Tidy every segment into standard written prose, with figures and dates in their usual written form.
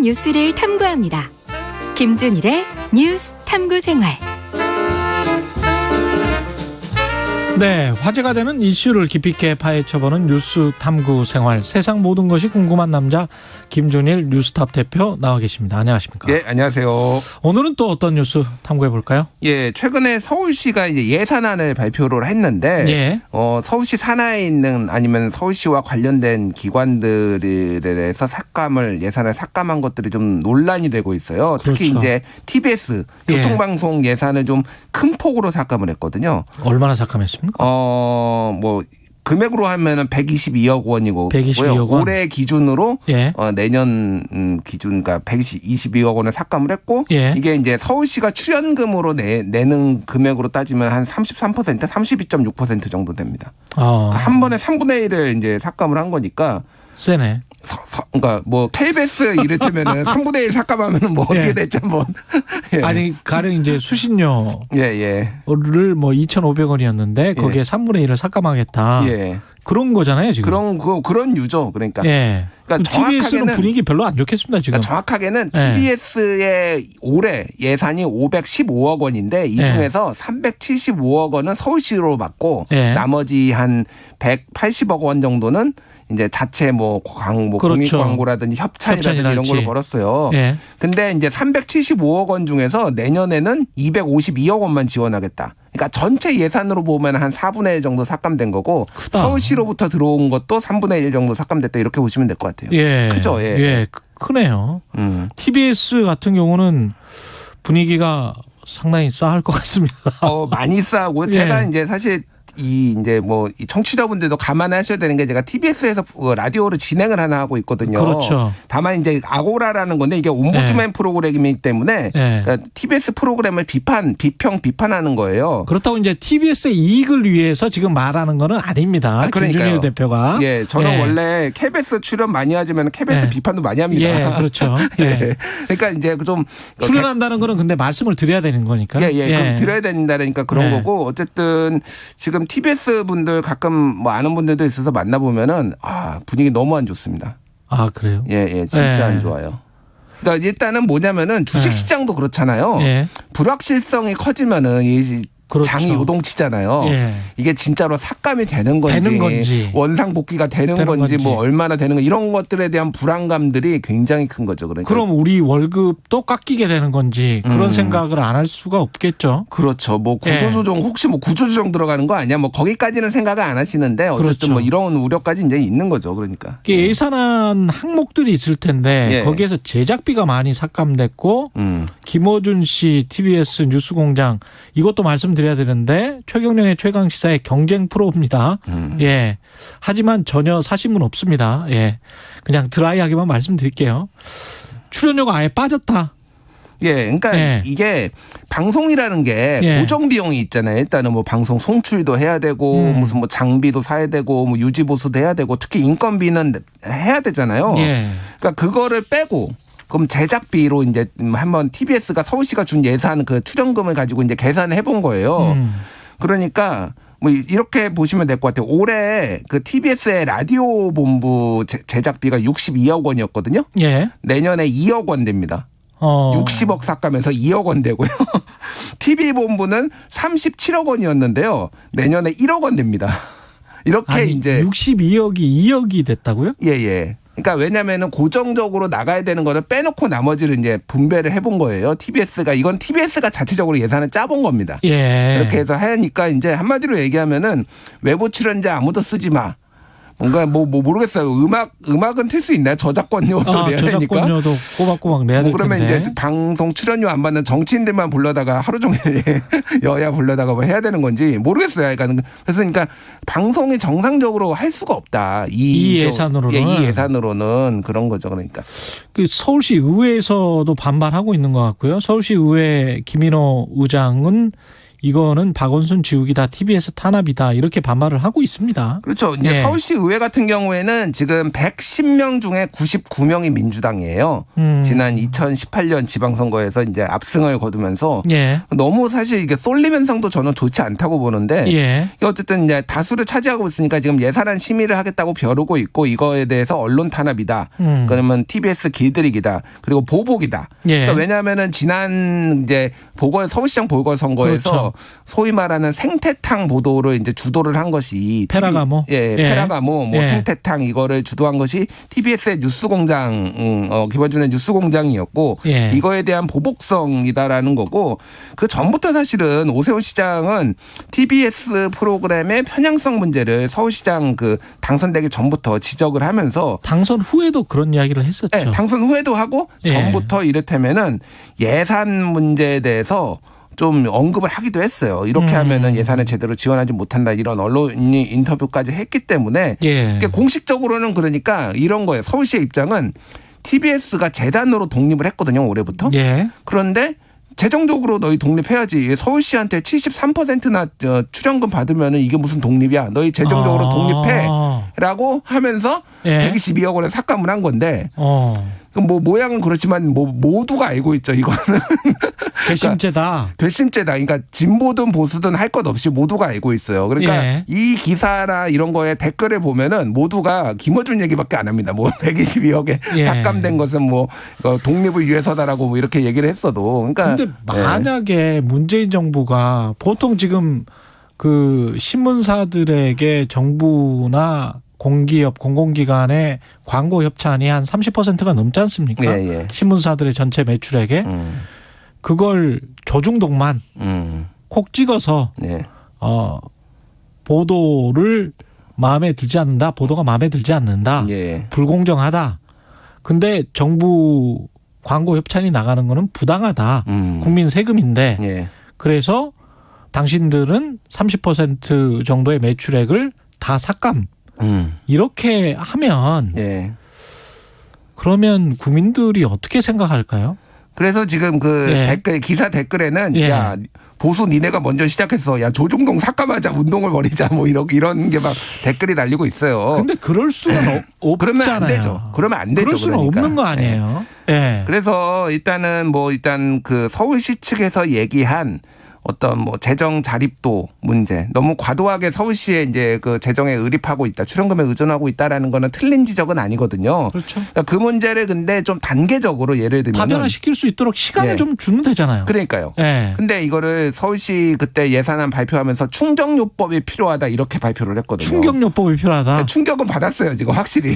모든 뉴스를 탐구합니다. 김준일의 뉴스 탐구생활. 네, 화제가 되는 이슈를 깊이 있게 파헤쳐보는 뉴스 탐구 생활. 세상 모든 것이 궁금한 남자 김준일 뉴스탑 대표 나와 계십니다. 안녕하십니까? 예, 안녕하세요. 오늘은 또 어떤 뉴스 탐구해 볼까요? 예, 최근에 서울시가 이제 예산안을 발표를 했는데, 예. 서울시 산하에 있는 아니면 서울시와 관련된 기관들에 대해서 예산을 삭감한 것들이 좀 논란이 되고 있어요. 그렇죠. 특히 이제 TBS 교통방송 예산을 좀 큰 폭으로 삭감을 했거든요. 얼마나 삭감했습니까? 금액으로 하면은 122억 원이고 122억 원. 올해 기준으로 예. 내년 기준 그러니까 122억 원을 삭감을 했고 예. 이게 이제 서울시가 출연금으로 내는 금액으로 따지면 한 33%, 32.6% 정도 됩니다. 그러니까 한 번에 3분의 1을 이제 삭감을 한 거니까 세네. 그러니까 뭐 KBS 이를테면은 3분의 1 삭감하면은 뭐 어떻게 될지 한번. 예. 아니 가령 이제 수신료를 예. 뭐 2,500원이었는데 거기에 3분의 1을 삭감하겠다. 예. 그런 거잖아요 지금. 그런 유죠. 그러니까. 예. 그러니까 TBS는 분위기 별로 안 좋겠습니다 지금. 그러니까 정확하게는 예. TBS의 올해 예산이 515억 원인데 이 중에서 375억 원은 서울시로 받고 나머지 한 180억 원 정도는 이제 자체 그렇죠. 공익 광고라든지 협찬이라든지 이런 걸로 벌었어요. 예. 근데 이제 375억 원 중에서 내년에는 252억 원만 지원하겠다. 그러니까 전체 예산으로 보면 한 4분의 1 정도 삭감된 거고 크다. 서울시로부터 들어온 것도 3분의 1 정도 삭감됐다 이렇게 보시면 될 것 같아요. 예. 크죠? 예. 예. 크네요. TBS 같은 경우는 분위기가 상당히 싸할 것 같습니다. 많이 싸고 제가 이제 사실 이 청취자분들도 감안하셔야 되는 게 제가 TBS에서 라디오를 진행을 하나 하고 있거든요. 그렇죠. 다만 이제 아고라라는 건데 이게 옴부즈맨 프로그램이기 때문에 그러니까 TBS 프로그램을 비판하는 거예요. 그렇다고 이제 TBS의 이익을 위해서 지금 말하는 거는 아닙니다. 김준일 대표가. 예, 저는 원래 KBS 출연 많이 하지만 KBS 비판도 많이 합니다. 예, 그렇죠. 예. 그러니까 이제 좀 출연한다는 거는 근데 말씀을 드려야 되는 거니까. 그럼 드려야 된다니까 그런 거고 어쨌든 지금 TBS 분들 가끔 아는 분들도 있어서 만나보면은 분위기 너무 안 좋습니다. 아, 그래요? 예, 진짜 안 좋아요. 그러니까 일단은 뭐냐면은 주식 시장도 그렇잖아요. 불확실성이 커지면은 그렇죠. 장이 요동치잖아요. 예. 이게 진짜로 삭감이 되는 건지 원상 복귀가 되는 건지 뭐 얼마나 되는 건지 이런 것들에 대한 불안감들이 굉장히 큰 거죠. 그러니까. 그럼 우리 월급도 깎이게 되는 건지 그런 생각을 안 할 수가 없겠죠. 그렇죠. 구조조정 혹시 구조조정 들어가는 거 아니야? 거기까지는 생각을 안 하시는데 어쨌든 그렇죠. 이런 우려까지 이제 있는 거죠. 그러니까. 예산안 항목들이 있을 텐데 거기에서 제작비가 많이 삭감됐고 김어준 씨 TBS 뉴스공장 이것도 말씀드려야 되는데 최경영의 최강시사의 경쟁 프로입니다. 예. 하지만 전혀 사심은 없습니다. 예. 그냥 드라이하게만 말씀드릴게요. 출연료가 아예 빠졌다. 예, 그러니까 이게 방송이라는 게 고정 비용이 있잖아요. 일단은 방송 송출도 해야 되고 무슨 장비도 사야 되고 유지 보수도 해야 되고 특히 인건비는 해야 되잖아요. 그러니까 그거를 빼고 그럼 제작비로 이제 한번 TBS가 서울시가 준 예산 그 출연금을 가지고 이제 계산을 해본 거예요. 그러니까 이렇게 보시면 될 것 같아요. 올해 그 TBS의 라디오 본부 제작비가 62억 원이었거든요. 내년에 2억 원 됩니다. 60억 삭감해서 2억 원 되고요. TV 본부는 37억 원이었는데요. 내년에 1억 원 됩니다. 이렇게 이제 62억이 2억이 됐다고요? 예. 그러니까 왜냐면은 고정적으로 나가야 되는 거를 빼놓고 나머지를 이제 분배를 해본 거예요. 이건 TBS가 자체적으로 예산을 짜본 겁니다. 이렇게 해서 하니까 이제 한마디로 얘기하면은 외부 출연자 아무도 쓰지 마. 뭔가 모르겠어요. 음악은 틀 수 있나요? 저작권료도 내야 되니까. 저작권료도 꼬박꼬박 내야 될 텐데. 그러면 이제 방송 출연료 안 받는 정치인들만 불러다가 하루 종일 여야 불러다가 해야 되는 건지 모르겠어요. 그러니까 방송이 정상적으로 할 수가 없다. 이 예산으로는. 이 예산으로는 그런 거죠. 그러니까. 그 서울시 의회에서도 반발하고 있는 것 같고요. 서울시 의회 김인호 의장은 이거는 박원순 지우기다, TBS 탄압이다 이렇게 반발을 하고 있습니다. 그렇죠. 이제 예. 서울시 의회 같은 경우에는 지금 110명 중에 99명이 민주당이에요. 지난 2018년 지방선거에서 이제 압승을 거두면서 예. 너무 사실 이게 쏠림 현상도 저는 좋지 않다고 보는데 예. 어쨌든 이제 다수를 차지하고 있으니까 지금 예산안 심의를 하겠다고 벼르고 있고 이거에 대해서 언론 탄압이다. 그러면 TBS 길들이기다. 그리고 보복이다. 예. 그러니까 왜냐하면은 지난 이제 서울시장 보궐선거에서 그렇죠. 소위 말하는 생태탕 보도를 이제 주도를 한 것이 페라가모, 페라가모, 뭐 생태탕 이거를 주도한 것이 TBS의 뉴스공장, 김어준의 뉴스공장이었고 이거에 대한 보복성이다라는 거고 그 전부터 사실은 오세훈 시장은 TBS 프로그램의 편향성 문제를 서울시장 그 당선되기 전부터 지적을 하면서 당선 후에도 그런 이야기를 했었죠. 네, 당선 후에도 하고 전부터 이렇다면은 예산 문제에 대해서 좀 언급을 하기도 했어요. 이렇게 하면은 예산을 제대로 지원하지 못한다 이런 언론이 인터뷰까지 했기 때문에 그러니까 공식적으로는 그러니까 이런 거예요. 서울시의 입장은 TBS가 재단으로 독립을 했거든요. 올해부터. 그런데 재정적으로 너희 독립해야지. 서울시한테 73%나 출연금 받으면 이게 무슨 독립이야. 너희 재정적으로 독립해. 라고 하면서 122억 원에 삭감을 한 건데 뭐 모양은 그렇지만 뭐 모두가 알고 있죠. 이거는. 괘씸죄다. 괘씸죄다. 그러니까 진보든 보수든 할 것 없이 모두가 알고 있어요. 그러니까 이 기사나 이런 거에 댓글에 보면은 모두가 김어준 얘기밖에 안 합니다. 뭐 122억에 삭감된 것은 뭐 독립을 위해서다라고 뭐 이렇게 얘기를 했어도. 그러니까 근데 만약에 문재인 정부가 보통 지금 그 신문사들에게 정부나 공기업, 공공기관의 광고 협찬이 한 30%가 넘지 않습니까? 신문사들의 전체 매출액에. 그걸 조중동만 콕 찍어서 보도를 마음에 들지 않는다. 보도가 마음에 들지 않는다. 불공정하다. 근데 정부 광고 협찬이 나가는 거는 부당하다. 국민 세금인데. 그래서 당신들은 30% 정도의 매출액을 다 삭감. 이렇게 하면 그러면 국민들이 어떻게 생각할까요? 그래서 지금 그 댓글 기사 댓글에는 야 보수 니네가 먼저 시작했어. 야 조중동 삭감하자 운동을 벌이자 뭐 이런 게 막 댓글이 달리고 있어요. 근데 그럴 수는 없잖아요. 그러면 안 되죠. 그러면 안 되죠. 그럴 수는 그러니까. 없는 거 아니에요. 그래서 일단 그 서울시 측에서 얘기한 어떤 뭐 재정 자립도 문제 너무 과도하게 서울시에 이제 그 재정에 의립하고 있다 출연금에 의존하고 있다라는 거는 틀린 지적은 아니거든요. 그렇죠. 그러니까 그 문제를 근데 좀 단계적으로 예를 들면 다변화시킬 수 있도록 시간을 좀 주면 되잖아요. 그러니까요. 근데 이거를 서울시 그때 예산안 발표하면서 충격요법이 필요하다 이렇게 발표를 했거든요. 충격요법이 필요하다. 충격은 받았어요 지금 확실히.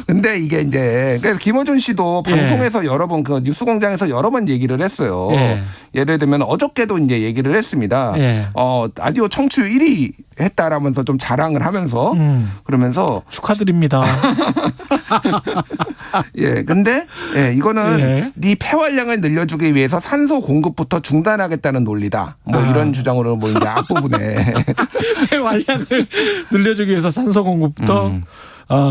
근데 이게 이제 그래서 김어준 씨도 방송에서 여러 번 그 뉴스공장에서 여러 번 얘기를 했어요. 예를 들면 어저께도 이제 얘기를 했습니다. 라디오 청취율 1위 했다라면서 좀 자랑을 하면서 그러면서 축하드립니다. 근데 이거는 네 폐활량을 늘려주기 위해서 산소 공급부터 중단하겠다는 논리다. 뭐 이런 주장으로 뭐 이제 앞부분에 폐활량을 늘려주기 위해서 산소 공급부터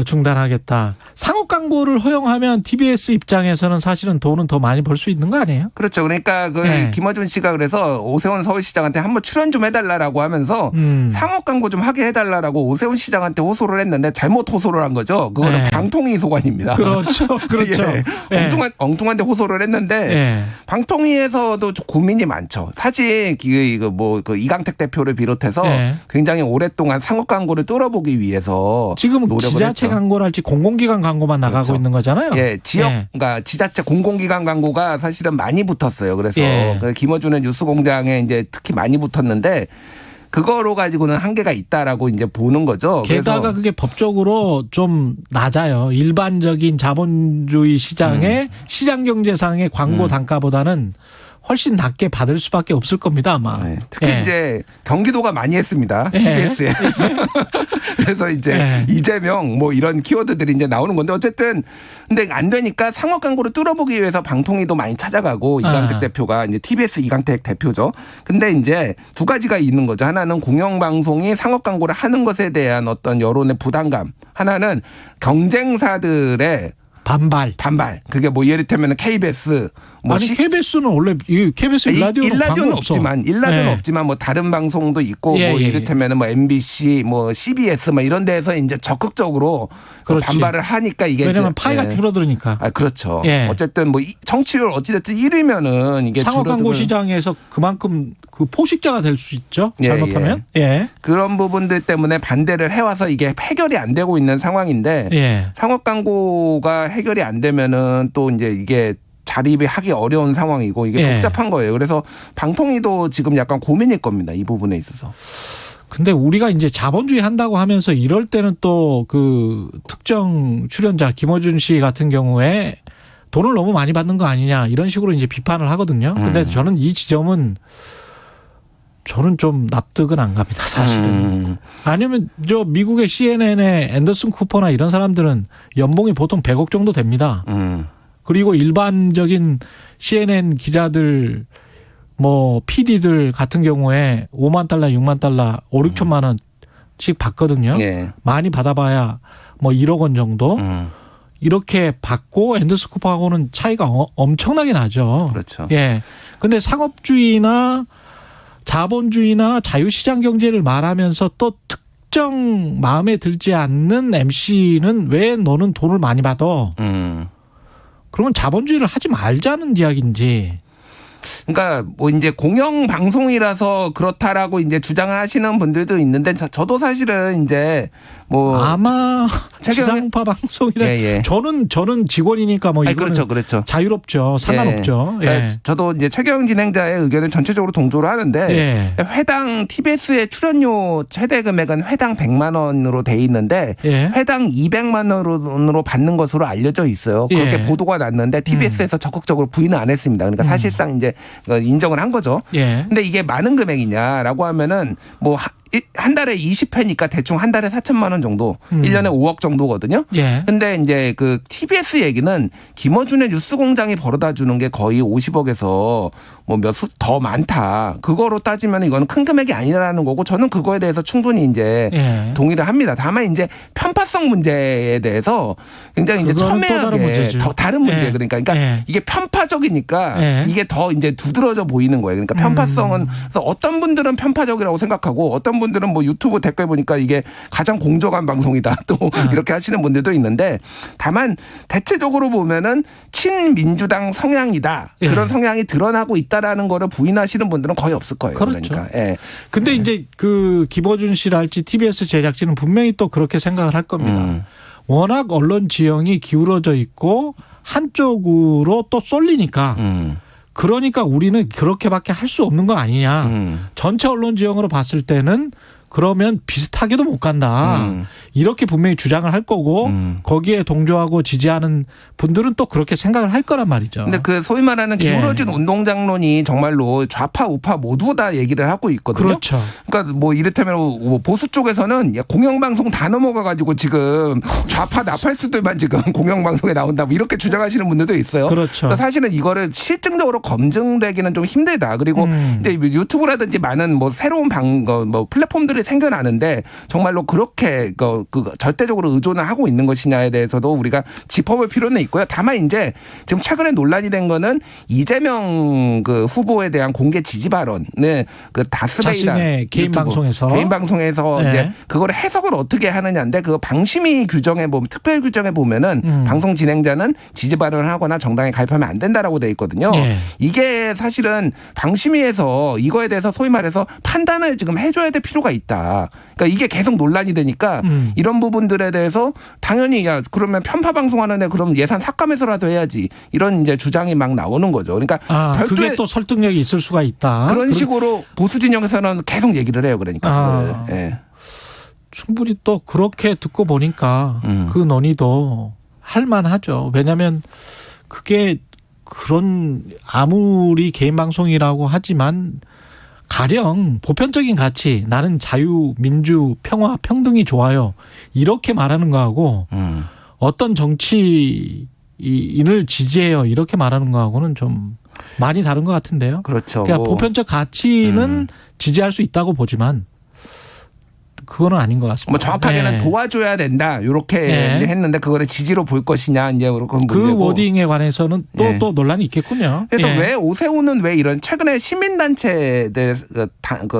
중단하겠다. 상업 광고를 허용하면 TBS 입장에서는 사실은 돈은 더 많이 벌 수 있는 거 아니에요? 그렇죠. 그러니까 김어준 씨가 그래서 오세훈 서울시장한테 한번 출연 좀 해달라라고 하면서 상업 광고 좀 하게 해달라라고 오세훈 시장한테 호소를 했는데 잘못 호소를 한 거죠. 그거는 방통위 소관입니다. 그렇죠. 그렇죠. 엉뚱한데 호소를 했는데 방통위에서도 고민이 많죠. 사실 그 이강택 대표를 비롯해서 굉장히 오랫동안 상업 광고를 뚫어보기 위해서 지금은 지자체 광고랄지 공공기관 광고만 나가고 있는 거잖아요. 그러니까 지자체 공공기관 광고가 사실은 많이 붙었어요. 그래서 김어준의 뉴스공장에 이제 특히 많이 붙었는데 그거로 가지고는 한계가 있다라고 이제 보는 거죠. 게다가 그래서 그게 법적으로 좀 낮아요. 일반적인 자본주의 시장의 시장 경제상의 광고 단가보다는 훨씬 낮게 받을 수밖에 없을 겁니다, 아마. 특히 이제 경기도가 많이 했습니다. TBS에. 그래서 이제 이재명 뭐 이런 키워드들이 이제 나오는 건데 어쨌든 근데 안 되니까 상업 광고를 뚫어보기 위해서 방통위도 많이 찾아가고 이강택 대표가 이제 TBS 이강택 대표죠. 근데 이제 두 가지가 있는 거죠. 하나는 공영방송이 상업 광고를 하는 것에 대한 어떤 여론의 부담감. 하나는 경쟁사들의 반발. 그게 뭐 예를 들면 KBS 뭐 아니 KBS는 원래 KBS 일라디오는 없지만 뭐 다른 방송도 있고 뭐 이를테면은 뭐 MBC 뭐 CBS 뭐 이런 데에서 이제 적극적으로 반발을 하니까 이게 왜냐면 파이가 줄어들으니까. 그렇죠. 어쨌든 뭐 청취율 어찌됐든 1위면은 이게 상업 광고 시장에서 그만큼 그 포식자가 될 수 있죠. 잘못하면. 그런 부분들 때문에 반대를 해와서 이게 해결이 안 되고 있는 상황인데 상업 광고가 해결이 안 되면은 또 이제 이게 자립이 하기 어려운 상황이고 이게 복잡한 거예요. 그래서 방통위도 지금 약간 고민일 겁니다. 이 부분에 있어서. 근데 우리가 이제 자본주의 한다고 하면서 이럴 때는 또 그 특정 출연자 김어준 씨 같은 경우에 돈을 너무 많이 받는 거 아니냐 이런 식으로 이제 비판을 하거든요. 근데 저는 이 지점은 저는 좀 납득은 안 갑니다, 사실은. 아니면 저 미국의 CNN의 앤더슨 쿠퍼나 이런 사람들은 연봉이 보통 100억 정도 됩니다. 그리고 일반적인 CNN 기자들 뭐 PD들 같은 경우에 5만 달러, 6만 달러, 5, 6천만 원씩 받거든요. 많이 받아봐야 뭐 1억 원 정도. 이렇게 받고 앤더슨 쿠퍼하고는 차이가 엄청나게 나죠. 그렇죠. 근데 상업주의나 자본주의나 자유시장 경제를 말하면서 또 특정 마음에 들지 않는 MC는 왜 너는 돈을 많이 받아? 그러면 자본주의를 하지 말자는 이야기인지. 그러니까 뭐 이제 공영 방송이라서 그렇다라고 이제 주장을 하시는 분들도 있는데 저도 사실은 이제 뭐 아마 지상파 방송이라 저는 직원이니까 뭐 이거는 그렇죠. 자유롭죠. 상관없죠. 그러니까 저도 이제 최경 진행자의 의견을 전체적으로 동조를 하는데 회당 TBS의 출연료 최대 금액은 회당 100만 원으로 돼 있는데 회당 200만 원으로 받는 것으로 알려져 있어요. 그렇게 보도가 났는데 TBS에서 적극적으로 부인을 안 했습니다. 그러니까 사실상 이제 인정을 한 거죠. 근데 이게 많은 금액이냐라고 하면은 뭐 한 달에 20회니까 대충 한 달에 4천만 원 정도, 1년에 5억 정도거든요. 근데 이제 그 TBS 얘기는 김어준의 뉴스공장이 벌어다 주는 게 거의 50억에서 뭐 몇 수 더 많다. 그거로 따지면 이거는 큰 금액이 아니라는 거고 저는 그거에 대해서 충분히 이제 동의를 합니다. 다만 이제 편파성 문제에 대해서 굉장히 이제 첨예하게 다른 문제 그러니까 이게 편파적이니까 이게 더 이제 두드러져 보이는 거예요. 그러니까 편파성은 그래서 어떤 분들은 편파적이라고 생각하고 어떤 분들은 뭐 유튜브 댓글 보니까 이게 가장 공정한 방송이다 또 이렇게 하시는 분들도 있는데 다만 대체적으로 보면은 친민주당 성향이다 그런 성향이 드러나고 있다라는 거를 부인하시는 분들은 거의 없을 거예요. 그렇죠. 그러니까. 근데 이제 그 김어준 씨랄지 TBS 제작진은 분명히 또 그렇게 생각을 할 겁니다. 워낙 언론 지형이 기울어져 있고 한쪽으로 또 쏠리니까. 그러니까 우리는 그렇게밖에 할 수 없는 거 아니냐. 전체 언론 지형으로 봤을 때는 그러면 비슷하게도 못 간다. 이렇게 분명히 주장을 할 거고 거기에 동조하고 지지하는 분들은 또 그렇게 생각을 할 거란 말이죠. 근데 그 소위 말하는 기울어진 운동장론이 정말로 좌파 우파 모두 다 얘기를 하고 있거든요. 그렇죠. 그러니까 뭐 이를테면 보수 쪽에서는 공영방송 다 넘어가가지고 지금 좌파 나팔수들만 지금 공영방송에 나온다 뭐 이렇게 주장하시는 분들도 있어요. 그렇죠. 그러니까 사실은 이거를 실증적으로 검증되기는 좀 힘들다. 그리고 이제 유튜브라든지 많은 뭐 새로운 뭐 플랫폼들이 생겨나는데 정말로 그렇게 그 절대적으로 의존을 하고 있는 것이냐에 대해서도 우리가 짚어볼 필요는 있고요. 다만 이제 지금 최근에 논란이 된 거는 이재명 그 후보에 대한 공개 지지 발언을 그 다스베이다 자신의 개인 방송에서 이제 그거를 해석을 어떻게 하느냐인데 그 방심위 규정에 보면 특별 규정에 보면은 방송 진행자는 지지 발언을 하거나 정당에 가입하면 안 된다라고 돼 있거든요. 이게 사실은 방심위에서 이거에 대해서 소위 말해서 판단을 지금 해줘야 될 필요가 있다. 그러니까 이게 계속 논란이 되니까 이런 부분들에 대해서 당연히 야 그러면 편파 방송하는데 그럼 예산 삭감해서라도 해야지 이런 이제 주장이 막 나오는 거죠. 그러니까 그게 또 설득력이 있을 수가 있다. 그런 식으로 보수 진영에서는 계속 얘기를 해요. 그러니까 충분히 또 그렇게 듣고 보니까 그 논의도 할 만하죠. 왜냐하면 그게 그런 아무리 개인 방송이라고 하지만 가령 보편적인 가치 나는 자유, 민주, 평화, 평등이 좋아요. 이렇게 말하는 거하고 어떤 정치인을 지지해요. 이렇게 말하는 거하고는 좀 많이 다른 것 같은데요. 그렇죠. 그러니까 보편적 가치는 지지할 수 있다고 보지만 그거는 아닌 것 같습니다. 뭐 정확하게는 도와줘야 된다 이렇게 했는데 그거를 지지로 볼 것이냐 이제 그런 그 워딩에 관해서는 또 논란이 있겠군요. 그래서 왜 오세훈은 왜 이런 최근에 시민단체들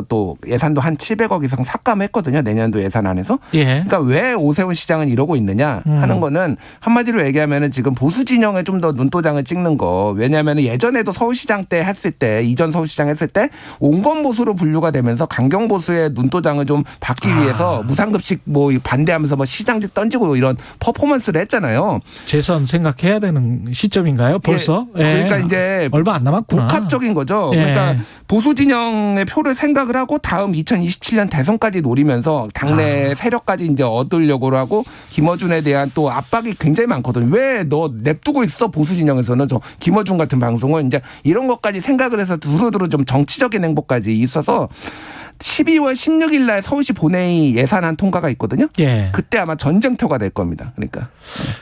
또 예산도 한 700억 이상 삭감했거든요. 내년도 예산안에서. 그러니까 왜 오세훈 시장은 이러고 있느냐 하는 거는 한마디로 얘기하면은 지금 보수 진영에 좀 더 눈도장을 찍는 거. 왜냐하면 예전에도 서울시장 때 했을 때 이전 서울시장 했을 때 온건 보수로 분류가 되면서 강경 보수의 눈도장을 좀 받기 위해서 무상급식 뭐 반대하면서 뭐 시장직 던지고 이런 퍼포먼스를 했잖아요. 재선 생각해야 되는 시점인가요? 벌써? 그러니까 이제 얼마 안 남았구나. 복합적인 거죠. 그러니까 보수 진영의 표를 생각을 하고 다음 2027년 대선까지 노리면서 당내 세력까지 이제 얻으려고 하고 김어준에 대한 또 압박이 굉장히 많거든요. 왜 너 냅두고 있어? 보수 진영에서는 저 김어준 같은 방송은 이제 이런 것까지 생각을 해서 두루두루 좀 정치적인 행보까지 있어서 12월 16일 날 서울시 본회의 예산안 통과가 있거든요. 그때 아마 전쟁터가 될 겁니다. 그러니까.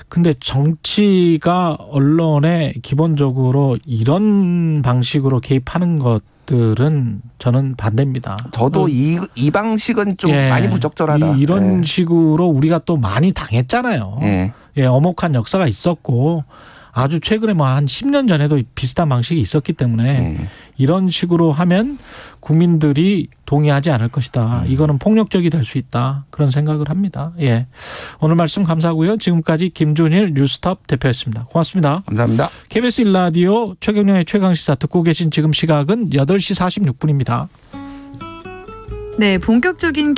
근데 정치가 언론에 기본적으로 이런 방식으로 개입하는 것들은 저는 반대입니다. 저도 이 방식은 좀 많이 부적절하다. 이런 식으로 우리가 또 많이 당했잖아요. 엄혹한 역사가 있었고 아주 최근에 뭐 한 10년 전에도 비슷한 방식이 있었기 때문에 이런 식으로 하면 국민들이 동의하지 않을 것이다. 이거는 폭력적이 될 수 있다. 그런 생각을 합니다. 오늘 말씀 감사하고요. 지금까지 김준일 뉴스톱 대표였습니다. 고맙습니다. 감사합니다. KBS 1라디오 최경영의 최강시사 듣고 계신 지금 시각은 8시 46분입니다. 네, 본격적인